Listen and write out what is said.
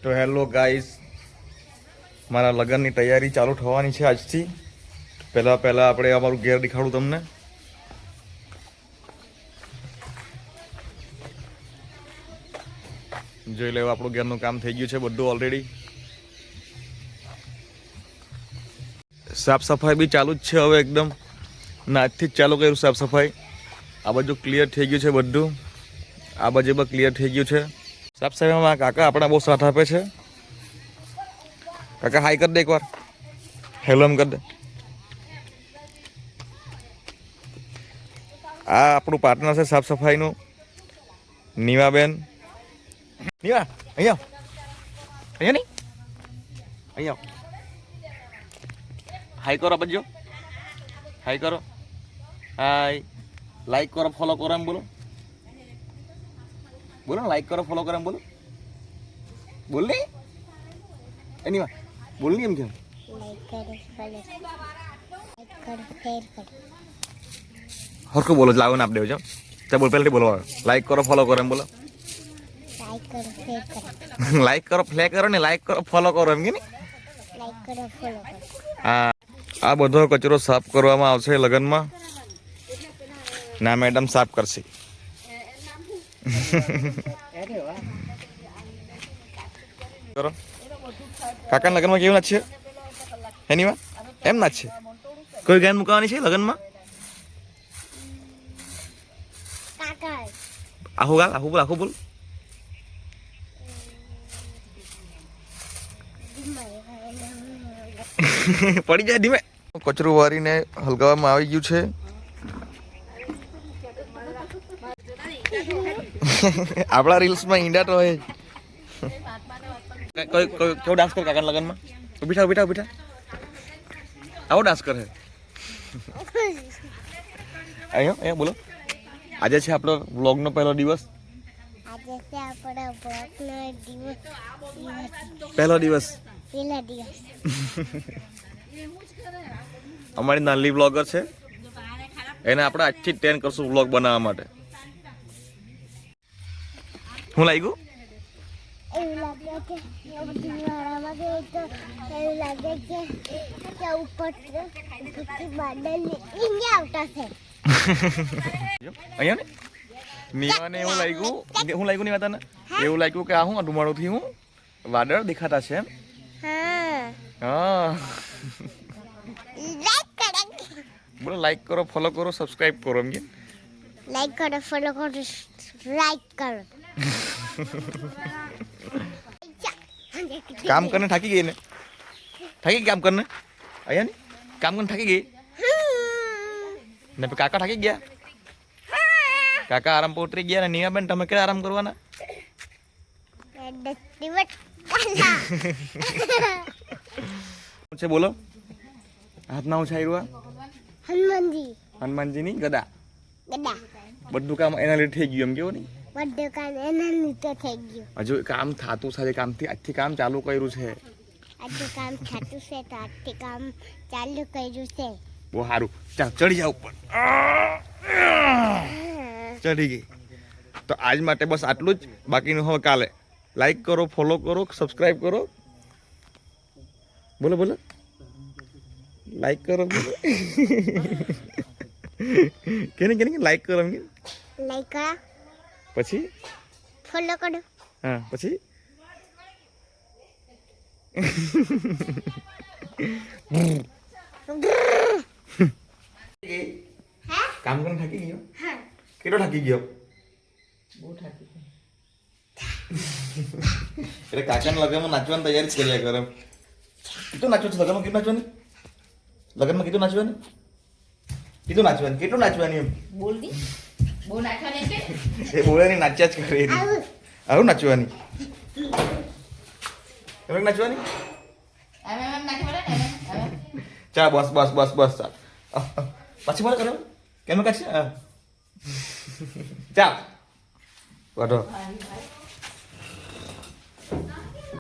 તો hello guys, મારા લગ્નની તૈયારી ચાલુ થવાની છે આજથી. પહેલાં આપણે અમારું ઘેર દેખાડું તમને. જોઈ લેવું, આપણું ઘરનું કામ થઈ ગયું છે બધું ઓલરેડી. સાફ સફાઈ બી ચાલુ જ છે હવે એકદમ. આજથી જ ચાલુ કર્યું સાફ સફાઈ. આ બાજુ ક્લિયર થઈ ગયું છે બધું. આ બાજુ પણ ક્લિયર થઈ ગયું છે. સાફ સફાઈમાં કાકા આપણા બહુ સાથ આપે છે. કાકા હાઈ કરી દે એકવાર, હેલો એમ કરી દે. આ આપણું પાર્ટનર છે સાફ સફાઈનું, નીમાબેન. નીમા અહીંયા અહીંયા નહીં અહીંયા હાઈ કરો બજો, હાઈ કરો, હાઈ. લાઈક કરો, ફોલો કરો એમ બોલો. બોલો લાઈક કરો, ફોલો કરો એમ બોલો. બોલ નહીં એની માં બોલ નહીં એમ કેમ. હરખું બોલો, લાવો ને આપ દેજો. ચાલ બોલ, પહેલાથી બોલો. લાઈક કરો, ફોલો કરો એમ બોલો. લાઈક કરો, ફ્લે કરો ને, લાઈક કરો, ફોલો કરો એમ કે ને. આ બધો કચરો સાફ કરવામાં આવશે લગ્નમાં. ના મેડમ સાફ કરશે. કરો કાકા લગ્નમાં કેવું નાચ છે એની માં એમ નાચ છે. કોઈ ગાયન મુકાવાની છે લગ્નમાં. આહુ ગાલ, આહુ બોલ, આહુ બોલ. પડી જાય ધીમે. કચરું વારીને હલગાવવામાં આવી ગયું છે. આપણા રીલ્સમાં ઈંડા તો હોય. કેવો ડાન્સ કરે કાકા લગ્નમાં. બેઠા બેઠા બેઠા આવો ડાન્સ કરે. અહીંયા બોલો. આજે છે આપણો વ્લોગનો પહેલો દિવસ. પહેલો દિવસ. અમારી નાની વ્લોગર છે, એને આપણે આજથી ટ્રેન કરશું વ્લોગ બનાવવા માટે. શું લાગ્યું? અહીંયા ને નીવાને એવું લાગ્યું, શું લાગ્યું ની વાતાને એવું લાગ્યું કે આ હું ધુમાડોથી હું વાદળ દેખાતા છે એમ. હા બોલો લાઈક કરો, ફોલો કરો, સબસ્ક્રાઇબ કરો એમ કે. લાઈક કરો, ફોલો કરો, લાઈક કરો. કામ કરને થાકી ગઈ ને, થાકી કામ કરને. અહીંયા ને કામ કરને થાકી ગઈ ને. કાકા થાકી ગયા, કાકા આરામ પર ઉતરી ગયા ને. નીમાબેન તમે ક્યારે આરામ કરવાના? છે બોલો. હાથના ઉછાર્યું હનુમાનજી, હનુમાનજીની ગદા. ગદા બધું કામ એના લીધે થઈ ગયું એમ કેવું નહીં. બધું કામ એના લીધે થઈ ગયું. હજુ કામ થતું છે, કામથી આજથી કામ ચાલુ કર્યું છે. આજથી કામ થતું છે તો આજથી કામ ચાલુ કર્યું છે. બહુ સારું. ચાલ ચડી જાવ ઉપર. ચડી ગઈ. તો આજ માટે બસ આટલું જ. બાકીનું હવે કાલે. લાઈક કરો, ફોલો કરો, સબસ્ક્રાઇબ કરો. બોલો બોલો. લાઈક કરો બોલો. કેને કેને લાઈક કરો એમ કે. લાઈક કરો પછી ફોલો કરો. હા પછી કામ કરીને થાકી ગયો. કેટલો થાકી ગયો? બહુ થાકી ગયો. એટલે કાકાના લગ્નમાં નાચવાની તૈયારી જ કર્યા કરે. કેટલું નાચવાનું છે લગ્નમાં? કેટલું નાચવાની લગ્નમાં? કેટલું નાચવાની? કેટલું નાચવાની? કેટલું નાચવાની એમ બોલ દી. બહુ નાચવાની છે. એ બોલે નહીં, નાચ્યા જ કરે. આવું નાચવાની. એમ નાચવાની. એમ નાચવાના ને. ચાલ બસ બસ બસ બસ ચાલ. પછી બોલે કરે કેમ કાઢશે. ચાલ વાઢો.